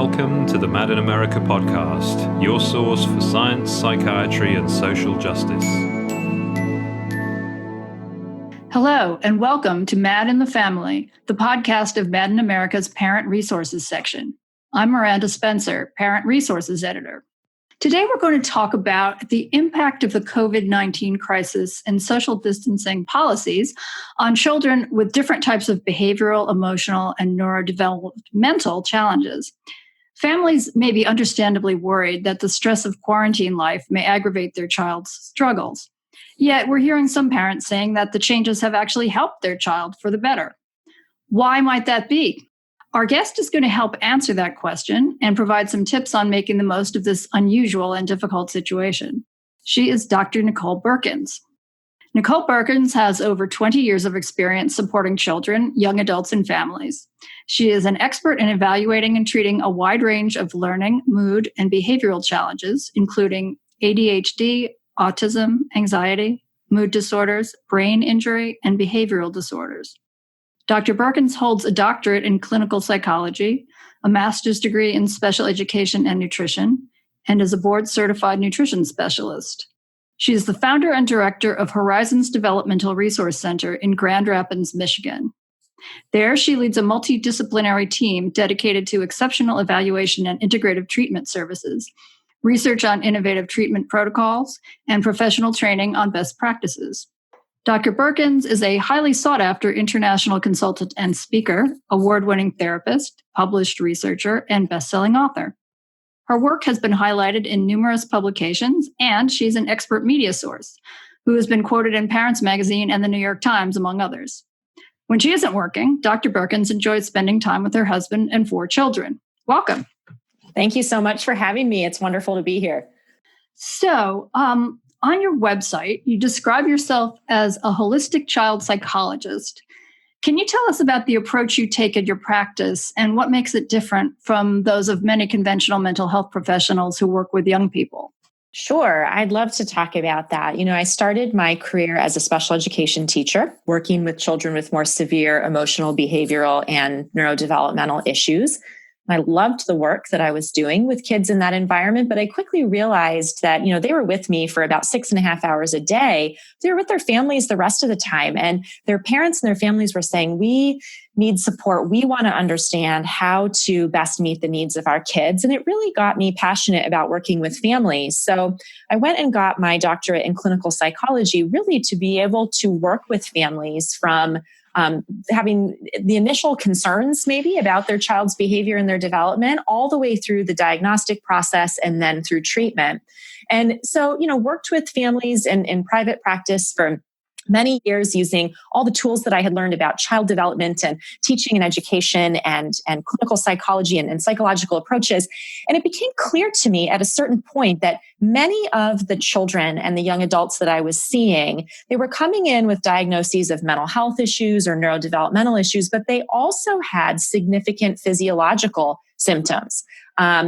Welcome to the Mad in America podcast, your source for science, psychiatry, and social justice. Hello, and welcome to Mad in the Family, the podcast of Mad in America's Parent Resources section. I'm Miranda Spencer, Parent Resources Editor. Today, we're going to talk about the impact of the COVID-19 crisis and social distancing policies on children with different types of behavioral, emotional, and neurodevelopmental challenges. Families may be understandably worried that the stress of quarantine life may aggravate their child's struggles. Yet, we're hearing some parents saying that the changes have actually helped their child for the better. Why might that be? Our guest is going to help answer that question and provide some tips on making the most of this unusual and difficult situation. She is Dr. Nicole Beurkens. Nicole Beurkens has over 20 years of experience supporting children, young adults, and families. She is an expert in evaluating and treating a wide range of learning, mood, and behavioral challenges, including ADHD, autism, anxiety, mood disorders, brain injury, and behavioral disorders. Dr. Beurkens holds a doctorate in clinical psychology, a master's degree in special education and nutrition, and is a board-certified nutrition specialist. She is the founder and director of Horizons Developmental Resource Center in Grand Rapids, Michigan. There, she leads a multidisciplinary team dedicated to exceptional evaluation and integrative treatment services, research on innovative treatment protocols, and professional training on best practices. Dr. Beurkens is a highly sought-after international consultant and speaker, award-winning therapist, published researcher, and best-selling author. Her work has been highlighted in numerous publications, and she's an expert media source who has been quoted in Parents Magazine and the New York Times, among others. When she isn't working, Dr. Beurkens enjoys spending time with her husband and 4 children. Welcome. Thank you so much for having me. It's wonderful to be here. So, on your website, you describe yourself as a holistic child psychologist. Can you tell us about the approach you take in your practice and what makes it different from those of many conventional mental health professionals who work with young people? Sure. I'd love to talk about that. I started my career as a special education teacher, working with children with more severe emotional, behavioral, and neurodevelopmental issues. I loved the work that I was doing with kids in that environment, but I quickly realized that, they were with me for about 6.5 hours a day. They were with their families the rest of the time. And their parents and their families were saying, we need support. We want to understand how to best meet the needs of our kids. And it really got me passionate about working with families. So I went and got my doctorate in clinical psychology, really to be able to work with families from having the initial concerns maybe about their child's behavior and their development all the way through the diagnostic process and then through treatment. And so, worked with families in private practice for many years using all the tools that I had learned about child development and teaching and education and clinical psychology and psychological approaches. And it became clear to me at a certain point that many of the children and the young adults that I was seeing, they were coming in with diagnoses of mental health issues or neurodevelopmental issues, but they also had significant physiological symptoms.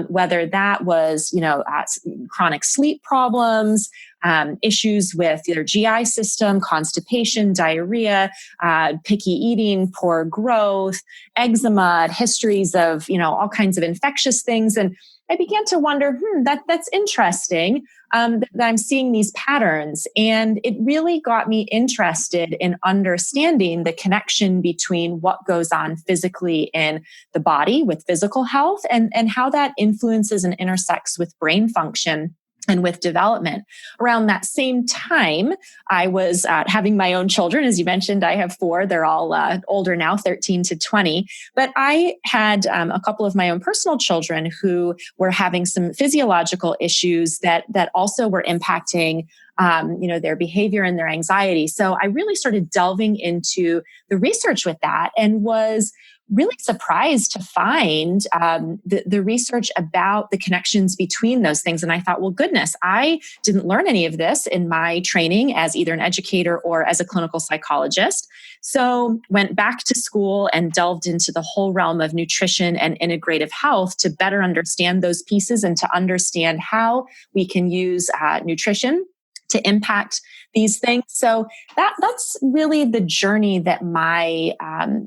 Whether that was, chronic sleep problems, issues with their GI system, constipation, diarrhea, picky eating, poor growth, eczema, histories of, all kinds of infectious things. And I began to wonder, that's interesting that I'm seeing these patterns. And it really got me interested in understanding the connection between what goes on physically in the body with physical health and how that influences and intersects with brain function and with development. Around that same time, I was having my own children. As you mentioned, I have 4. They're all older now, 13 to 20. But I had a couple of my own personal children who were having some physiological issues that also were impacting their behavior and their anxiety. So I really started delving into the research with that and was really surprised to find the research about the connections between those things. And I thought, well, goodness, I didn't learn any of this in my training as either an educator or as a clinical psychologist. So went back to school and delved into the whole realm of nutrition and integrative health to better understand those pieces and to understand how we can use nutrition to impact these things. So that's really the journey that my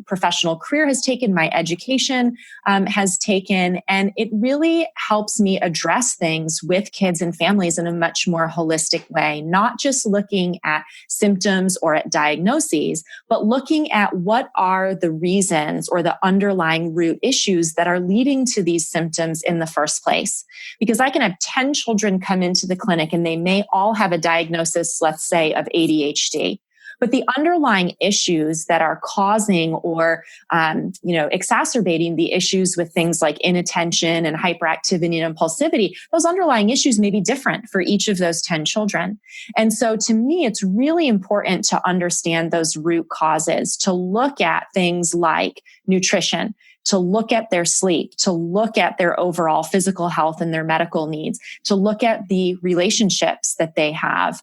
professional career has taken, my education has taken, and it really helps me address things with kids and families in a much more holistic way, not just looking at symptoms or at diagnoses, but looking at what are the reasons or the underlying root issues that are leading to these symptoms in the first place. Because I can have 10 children come into the clinic and they may all have a diagnosis, let's say, of ADHD. But the underlying issues that are causing or, exacerbating the issues with things like inattention and hyperactivity and impulsivity, those underlying issues may be different for each of those 10 children. And so to me, it's really important to understand those root causes, to look at things like nutrition, to look at their sleep, to look at their overall physical health and their medical needs, to look at the relationships that they have,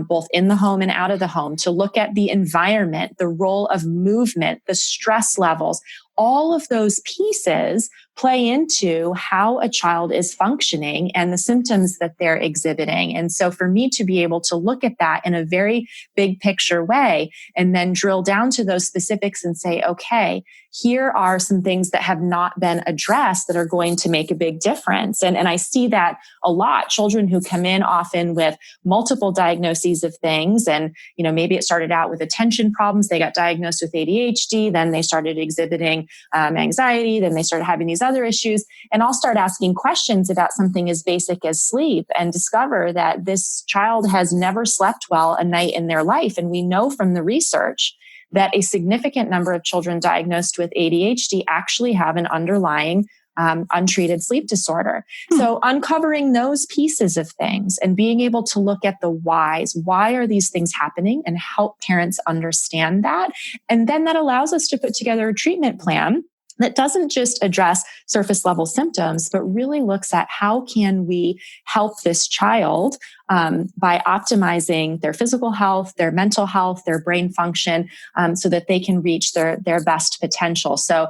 both in the home and out of the home, to look at the environment, the role of movement, the stress levels. All of those pieces play into how a child is functioning and the symptoms that they're exhibiting. And so for me to be able to look at that in a very big picture way and then drill down to those specifics and say, okay, here are some things that have not been addressed that are going to make a big difference. And I see that a lot. Children who come in often with multiple diagnoses of things. And, maybe it started out with attention problems. They got diagnosed with ADHD. Then they started exhibiting anxiety. Then they started having these other issues. And I'll start asking questions about something as basic as sleep and discover that this child has never slept well a night in their life. And we know from the research that a significant number of children diagnosed with ADHD actually have an underlying untreated sleep disorder. So uncovering those pieces of things and being able to look at the whys, why are these things happening, and help parents understand that. And then that allows us to put together a treatment plan that doesn't just address surface level symptoms, but really looks at how can we help this child by optimizing their physical health, their mental health, their brain function, so that they can reach their best potential. So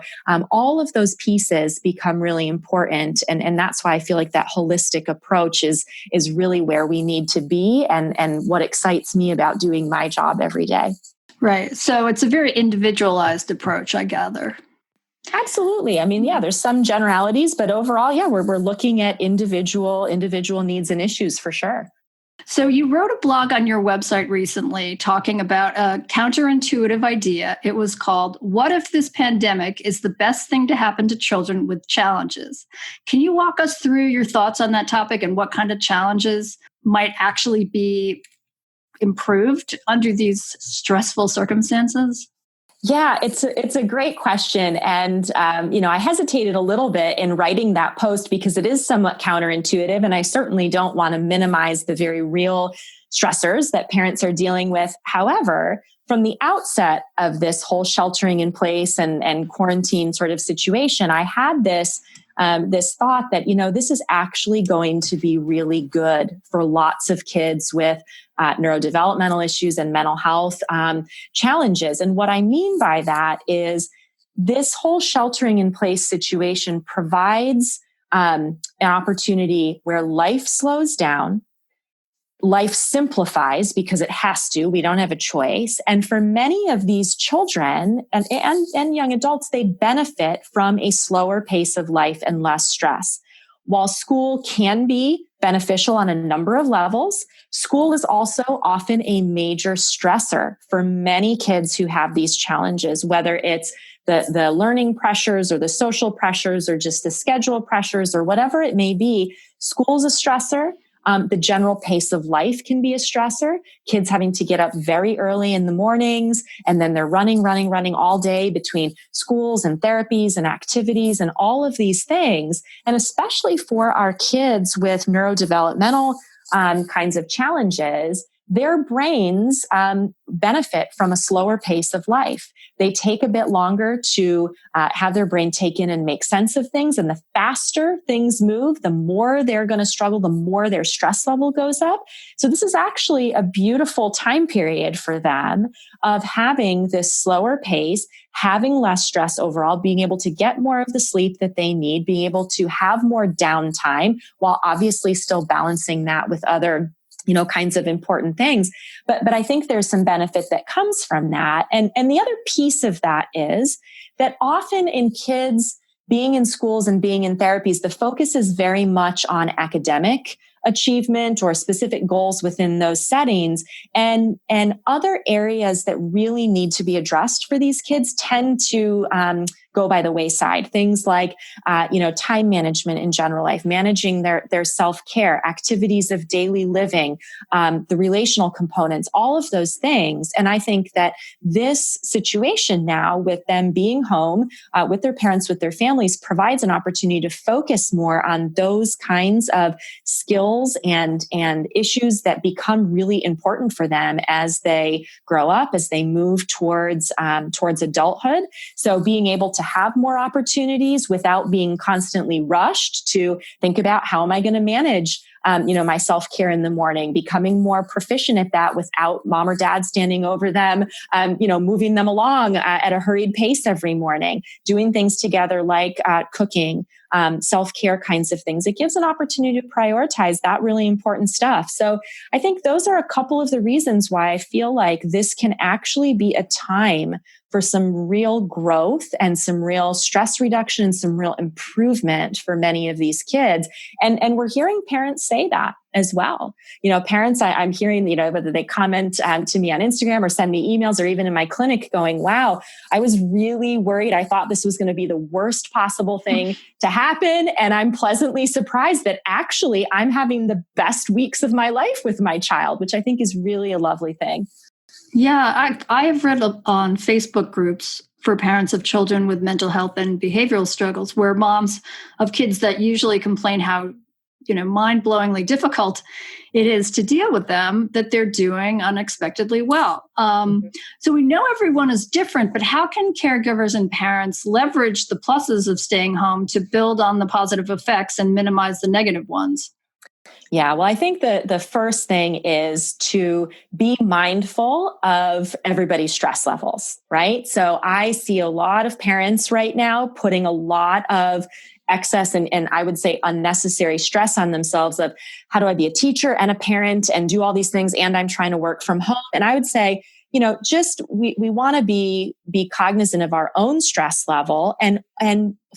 all of those pieces become really important. And that's why I feel like that holistic approach is really where we need to be and what excites me about doing my job every day. Right. So it's a very individualized approach, I gather. Absolutely. I mean, there's some generalities, but overall, we're looking at individual needs and issues for sure. So you wrote a blog on your website recently talking about a counterintuitive idea. It was called, "What if this pandemic is the best thing to happen to children with challenges?" Can you walk us through your thoughts on that topic and what kind of challenges might actually be improved under these stressful circumstances? Yeah, it's a great question. And, I hesitated a little bit in writing that post because it is somewhat counterintuitive. And I certainly don't want to minimize the very real stressors that parents are dealing with. However, from the outset of this whole sheltering in place and quarantine sort of situation, I had this thought that, this is actually going to be really good for lots of kids with neurodevelopmental issues and mental health challenges. And what I mean by that is this whole sheltering in place situation provides an opportunity where life slows down. Life simplifies because it has to. We don't have a choice. And for many of these children and young adults, they benefit from a slower pace of life and less stress. While school can be beneficial on a number of levels, school is also often a major stressor for many kids who have these challenges, whether it's the learning pressures or the social pressures or just the schedule pressures or whatever it may be. School's a stressor. The general pace of life can be a stressor. Kids having to get up very early in the mornings, and then they're running all day between schools and therapies and activities and all of these things. And especially for our kids with neurodevelopmental kinds of challenges, their brains benefit from a slower pace of life. They take a bit longer to have their brain take in and make sense of things. And the faster things move, the more they're going to struggle, the more their stress level goes up. So this is actually a beautiful time period for them of having this slower pace, having less stress overall, being able to get more of the sleep that they need, being able to have more downtime while obviously still balancing that with other kinds of important things. But I think there's some benefit that comes from that. And the other piece of that is that often in kids being in schools and being in therapies, the focus is very much on academic achievement or specific goals within those settings. And other areas that really need to be addressed for these kids tend to go by the wayside. Things like, time management in general life, managing their self-care, activities of daily living, the relational components, all of those things. And I think that this situation now with them being home with their parents, with their families, provides an opportunity to focus more on those kinds of skills and issues that become really important for them as they grow up, as they move towards adulthood. So being able to have more opportunities without being constantly rushed to think about how am I going to manage my self-care in the morning, becoming more proficient at that without mom or dad standing over them, moving them along at a hurried pace every morning, doing things together like cooking, self-care kinds of things. It gives an opportunity to prioritize that really important stuff. So I think those are a couple of the reasons why I feel like this can actually be a time for some real growth and some real stress reduction and some real improvement for many of these kids. And we're hearing parents say that as well. Parents, I'm hearing, whether they comment to me on Instagram or send me emails or even in my clinic going, wow, I was really worried. I thought this was going to be the worst possible thing to happen. And I'm pleasantly surprised that actually I'm having the best weeks of my life with my child, which I think is really a lovely thing. Yeah, I have read on Facebook groups for parents of children with mental health and behavioral struggles where moms of kids that usually complain how, mind-blowingly difficult it is to deal with them, that they're doing unexpectedly well. So we know everyone is different, but how can caregivers and parents leverage the pluses of staying home to build on the positive effects and minimize the negative ones? Yeah, well, I think the first thing is to be mindful of everybody's stress levels, right? So I see a lot of parents right now putting a lot of excess and I would say unnecessary stress on themselves of how do I be a teacher and a parent and do all these things and I'm trying to work from home. And I would say, we want to be cognizant of our own stress level and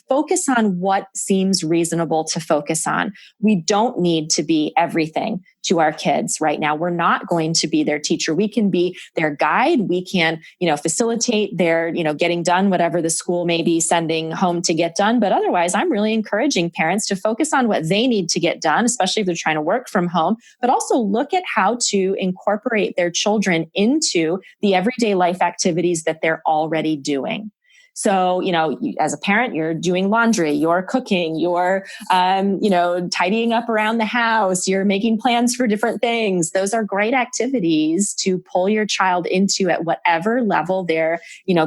focus on what seems reasonable to focus on. We don't need to be everything to our kids right now. We're not going to be their teacher. We can be their guide. We can, facilitate their, getting done whatever the school may be sending home to get done. But otherwise, I'm really encouraging parents to focus on what they need to get done, especially if they're trying to work from home, but also look at how to incorporate their children into the everyday life activities that they're already doing. So, as a parent, you're doing laundry, you're cooking, you're, tidying up around the house, you're making plans for different things. Those are great activities to pull your child into at whatever level they're,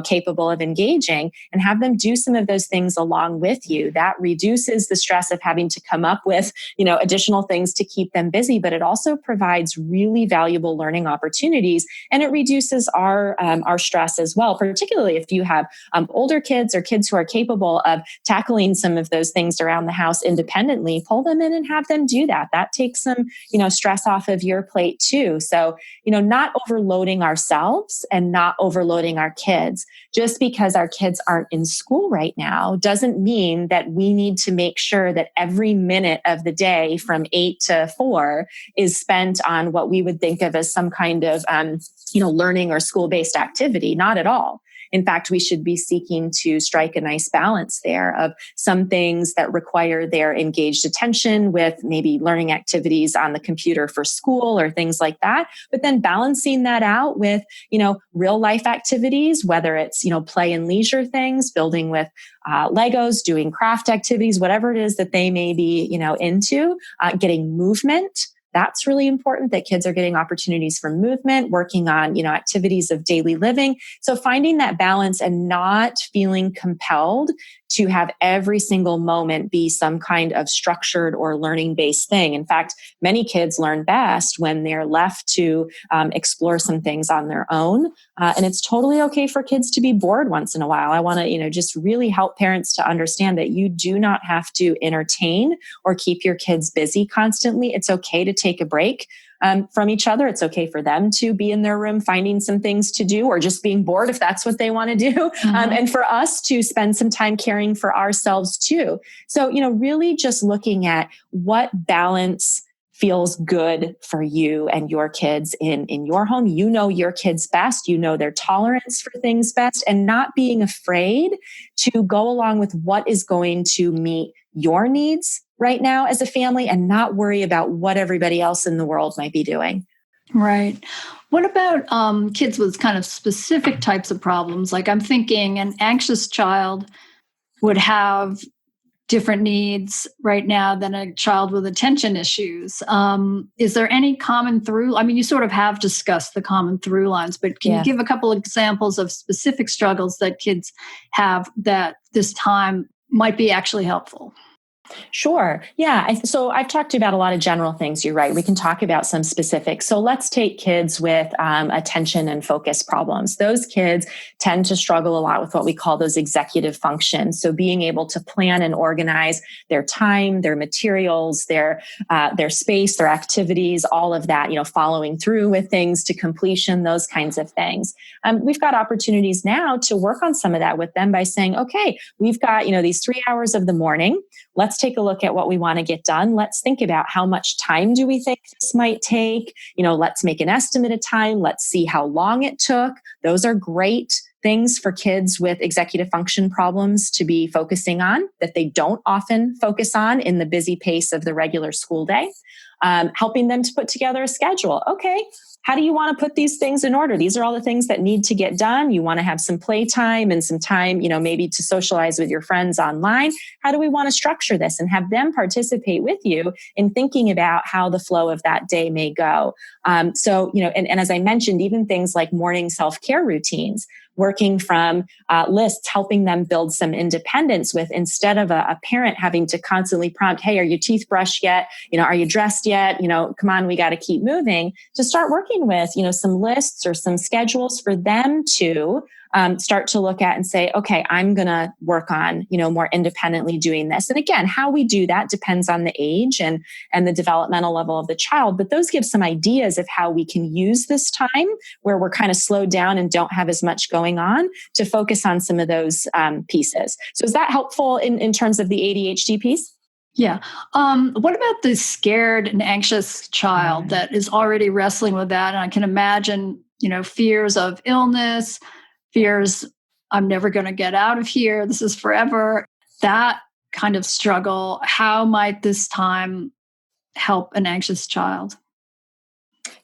capable of engaging and have them do some of those things along with you. That reduces the stress of having to come up with, additional things to keep them busy, but it also provides really valuable learning opportunities and it reduces our stress as well, particularly if you have older kids or kids who are capable of tackling some of those things around the house independently, pull them in and have them do that. That takes some, stress off of your plate too. So, not overloading ourselves and not overloading our kids. Just because our kids aren't in school right now doesn't mean that we need to make sure that every minute of the day from 8 to 4 is spent on what we would think of as some kind of, learning or school-based activity. Not at all. In fact, we should be seeking to strike a nice balance there of some things that require their engaged attention with maybe learning activities on the computer for school or things like that, but then balancing that out with, real life activities, whether it's, play and leisure things, building with Legos, doing craft activities, whatever it is that they may be, into, getting movement. That's really important that kids are getting opportunities for movement, working on, activities of daily living. So finding that balance and not feeling compelled to have every single moment be some kind of structured or learning-based thing. In fact, many kids learn best when they're left to explore some things on their own. And it's totally okay for kids to be bored once in a while. I want to, just really help parents to understand that you do not have to entertain or keep your kids busy constantly. It's okay to take a break. from each other. It's okay for them to be in their room finding some things to do or just being bored if that's what they want to do. And for us to spend some time caring for ourselves too. So, really just looking at what balance feels good for you and your kids in your home. You know your kids best, their tolerance for things best, and not being afraid to go along with what is going to meet your needs right now as a family and not worry about what everybody else in the world might be doing. Right. What about kids with kind of specific types of problems? Like I'm thinking an anxious child would have different needs right now than a child with attention issues. Is there any common through? I mean, you sort of have discussed the common through lines, but can you give a couple of examples of specific struggles that kids have that this time might be actually helpful? Sure. Yeah. So I've talked about a lot of general things. You're right. We can talk about some specifics. So let's take kids with attention and focus problems. Those kids tend to struggle a lot with what we call those executive functions. So being able to plan and organize their time, their materials, their space, their activities, all of that, following through with things to completion, those kinds of things. We've got opportunities now to work on some of that with them by saying, okay, we've got, these 3 hours of the morning. Let's take a look at what we want to get done. Let's think about how much time do we think this might take? Let's make an estimate of time. Let's see how long it took. Those are great things for kids with executive function problems to be focusing on that they don't often focus on in the busy pace of the regular school day. Helping them to put together a schedule. Okay, how do you want to put these things in order? These are all the things that need to get done. You want to have some play time and some time, maybe to socialize with your friends online. How do we want to structure this and have them participate with you in thinking about how the flow of that day may go? And as I mentioned, even things like morning self-care routines, working from lists, helping them build some independence with, instead of a parent having to constantly prompt, hey, are your teeth brushed yet? Are you dressed yet? Come on, we got to keep moving, to start working with, some lists or some schedules for them to start to look at and say, okay, I'm going to work on, more independently doing this. And again, how we do that depends on the age and the developmental level of the child. But those give some ideas of how we can use this time where we're kind of slowed down and don't have as much going on to focus on some of those pieces. So is that helpful in terms of the ADHD piece? Yeah. What about the scared and anxious child that is already wrestling with that? And I can imagine, fears of illness, fears, I'm never going to get out of here. This is forever. That kind of struggle. How might this time help an anxious child?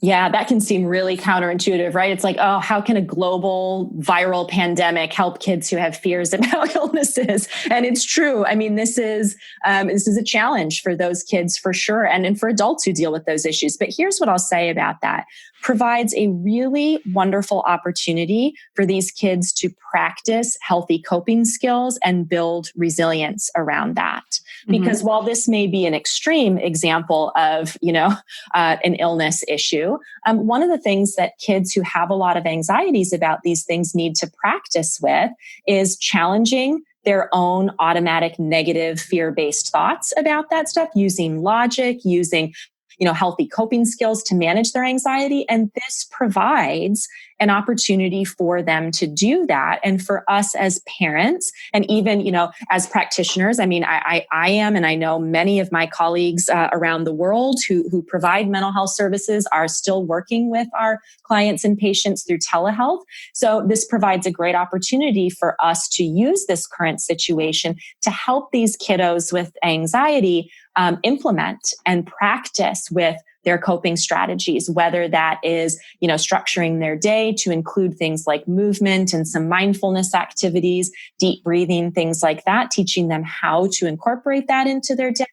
Yeah, that can seem really counterintuitive, right? It's like, oh, how can a global viral pandemic help kids who have fears about illnesses? And it's true. I mean, this is a challenge for those kids for sure, and for adults who deal with those issues. But here's what I'll say about that. Provides a really wonderful opportunity for these kids to practice healthy coping skills and build resilience around that. Because while this may be an extreme example of, an illness issue, one of the things that kids who have a lot of anxieties about these things need to practice with is challenging their own automatic negative fear-based thoughts about that stuff, using logic, using healthy coping skills to manage their anxiety. And this provides an opportunity for them to do that. And for us as parents, and even, as practitioners, I mean, I am, and I know many of my colleagues around the world who provide mental health services are still working with our clients and patients through telehealth. So this provides a great opportunity for us to use this current situation to help these kiddos with anxiety implement and practice with their coping strategies, whether that is, structuring their day to include things like movement and some mindfulness activities, deep breathing, things like that, teaching them how to incorporate that into their day,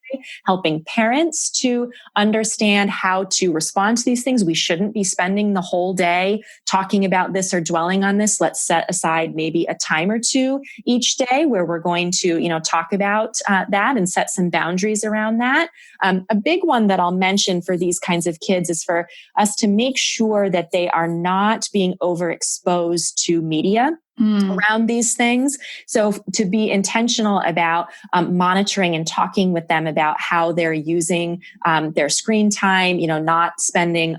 helping parents to understand how to respond to these things. We shouldn't be spending the whole day talking about this or dwelling on this. Let's set aside maybe a time or two each day where we're going to, talk about that and set some boundaries around that. A big one that I'll mention for these kinds of kids is for us to make sure that they are not being overexposed to media around these things. So to be intentional about monitoring and talking with them about how they're using their screen time, not spending,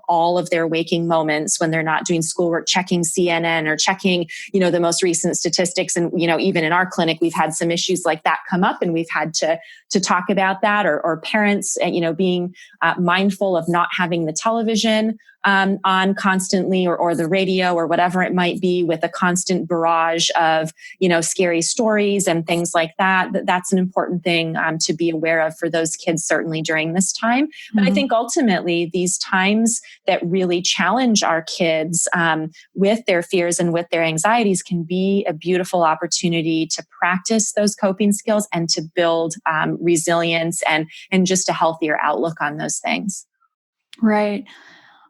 all of their waking moments when they're not doing schoolwork, checking CNN or checking, the most recent statistics. And, even in our clinic, we've had some issues like that come up, and we've had to talk about that, or parents, being mindful of not having the television on constantly, or the radio, or whatever it might be, with a constant barrage of, scary stories and things like that. That's an important thing to be aware of for those kids, certainly during this time. But I think ultimately these times that really challenge our kids with their fears and with their anxieties can be a beautiful opportunity to practice those coping skills and to build resilience and just a healthier outlook on those things. Right.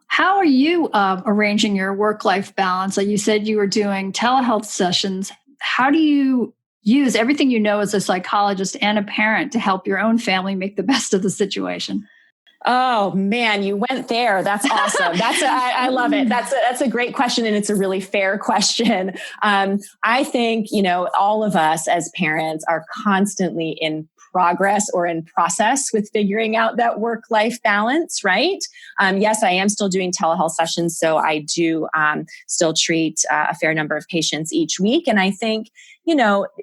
How are you arranging your work-life balance? Like you said, you were doing telehealth sessions. How do you use everything you know as a psychologist and a parent to help your own family make the best of the situation? Oh man, you went there. That's awesome. I love it. That's a great question. And it's a really fair question. I think, all of us as parents are constantly in progress or in process with figuring out that work-life balance, right? Yes, I am still doing telehealth sessions. So I do still treat a fair number of patients each week. And I think,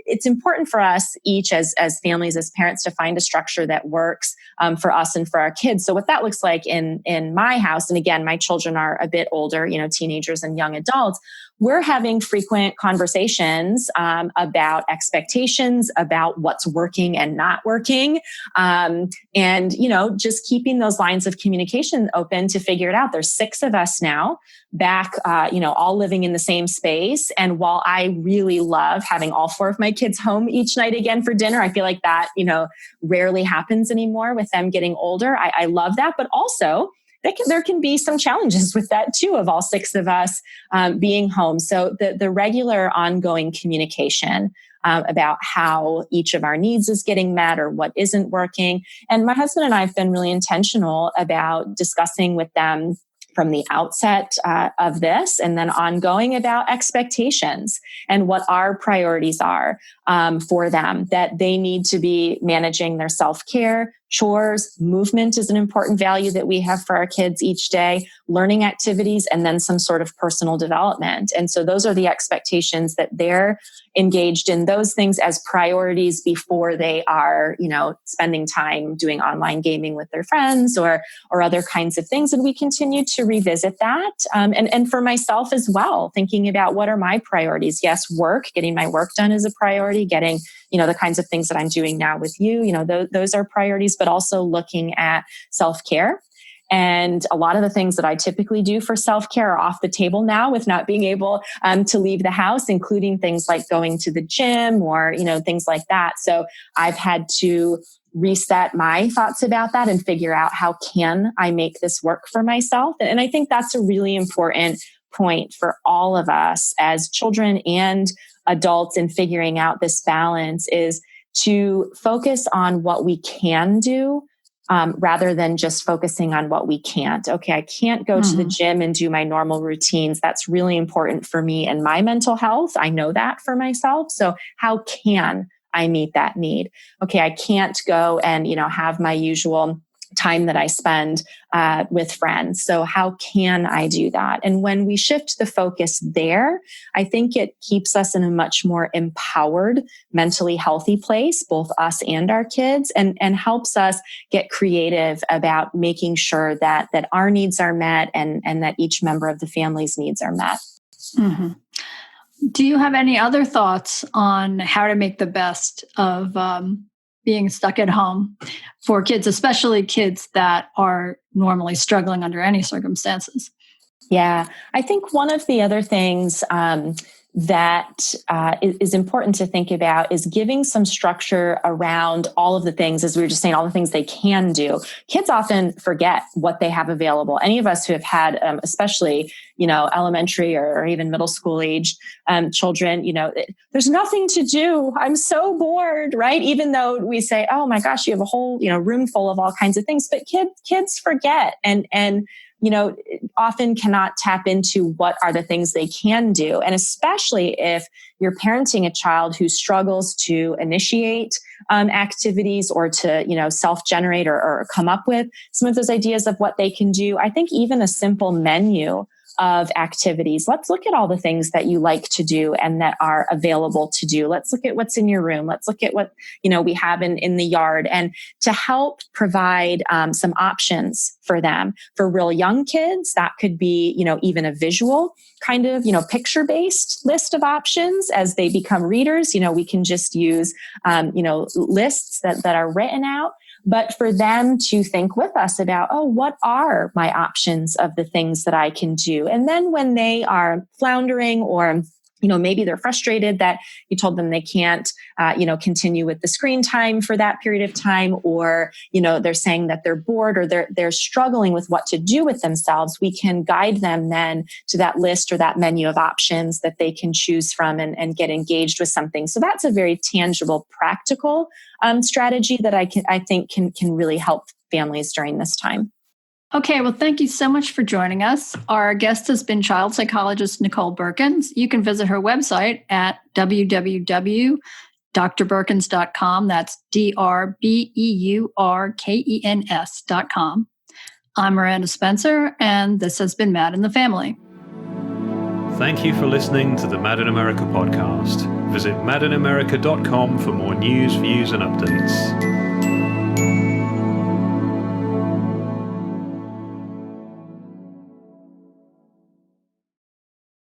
it's important for us each as families, as parents, to find a structure that works for us and for our kids. So what that looks like in my house, and again, my children are a bit older, teenagers and young adults, we're having frequent conversations about expectations, about what's working and not working. And, just keeping those lines of communication open to figure it out. There's 6 of us now back, all living in the same space. And while I really love having all 4 of my kids home each night again for dinner, I feel like that, rarely happens anymore with them getting older. I love that. But also, there can be some challenges with that too, of all 6 of us being home. So the regular ongoing communication about how each of our needs is getting met or what isn't working. And my husband and I have been really intentional about discussing with them from the outset of this, and then ongoing, about expectations and what our priorities are for them, that they need to be managing their self-care, chores, movement is an important value that we have for our kids each day, learning activities, and then some sort of personal development. And so those are the expectations, that they're engaged in those things as priorities before they are, spending time doing online gaming with their friends or other kinds of things. And we continue to revisit that. And for myself as well, thinking about what are my priorities. Yes, work, getting my work done is a priority, getting, the kinds of things that I'm doing now with you, those are priorities, but also looking at self-care. And a lot of the things that I typically do for self-care are off the table now, with not being able to leave the house, including things like going to the gym or, things like that. So I've had to reset my thoughts about that and figure out, how can I make this work for myself? And I think that's a really important point for all of us as children and adults in figuring out this balance, is to focus on what we can do rather than just focusing on what we can't. Okay, I can't go to the gym and do my normal routines. That's really important for me and my mental health. I know that for myself. So how can I meet that need? Okay, I can't go and, have my usual time that I spend with friends. So how can I do that? And when we shift the focus there, I think it keeps us in a much more empowered, mentally healthy place, both us and our kids, and helps us get creative about making sure that our needs are met and that each member of the family's needs are met. Mm-hmm. Do you have any other thoughts on how to make the best of being stuck at home for kids, especially kids that are normally struggling under any circumstances? Yeah, I think one of the other things that is important to think about is giving some structure around all of the things, as we were just saying, all the things they can do. Kids often forget what they have available. Any of us who have had, especially, elementary or even middle school age children, there's nothing to do. I'm so bored, right? Even though we say, oh my gosh, you have a whole, room full of all kinds of things, but kids forget. And often cannot tap into what are the things they can do. And especially if you're parenting a child who struggles to initiate activities or to, self-generate or come up with some of those ideas of what they can do. I think even a simple menu of activities. Let's look at all the things that you like to do and that are available to do. Let's look at what's in your room. Let's look at what, we have in the yard, and to help provide some options for them. For real young kids, that could be, even a visual kind of, picture-based list of options. As they become readers, we can just use, lists that are written out. But for them to think with us about, what are my options of the things that I can do? And then when they are floundering or maybe they're frustrated that you told them they can't, continue with the screen time for that period of time, or, they're saying that they're bored or they're struggling with what to do with themselves, we can guide them then to that list or that menu of options that they can choose from and get engaged with something. So that's a very tangible, practical strategy that I think can really help families during this time. Okay, well, thank you so much for joining us. Our guest has been child psychologist Nicole Beurkens. You can visit her website at www.drbeurkens.com. That's DRBEURKENS.com. I'm Miranda Spencer, and this has been Mad in the Family. Thank you for listening to the Mad in America podcast. Visit madinamerica.com for more news, views, and updates.